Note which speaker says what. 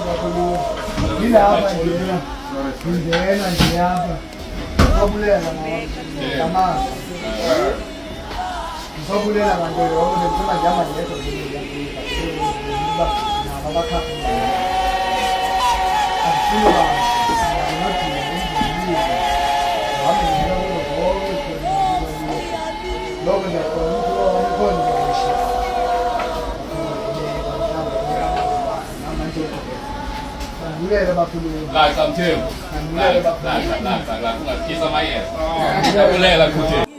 Speaker 1: kakhulu yilapha ngingena nje apha ngisabulela ngamazwi ngisabulela nganto yonke ndifuna ndihamba ndedwa nabo abakhaphi andifuni uba ndinodinga endlini ndihambe ndibona kuzo zonke loko ndiyaqonda ukuthi ikhona ndizawushiya
Speaker 2: Like some too. Like, ungakisa mayeza. Uyabulela futhi.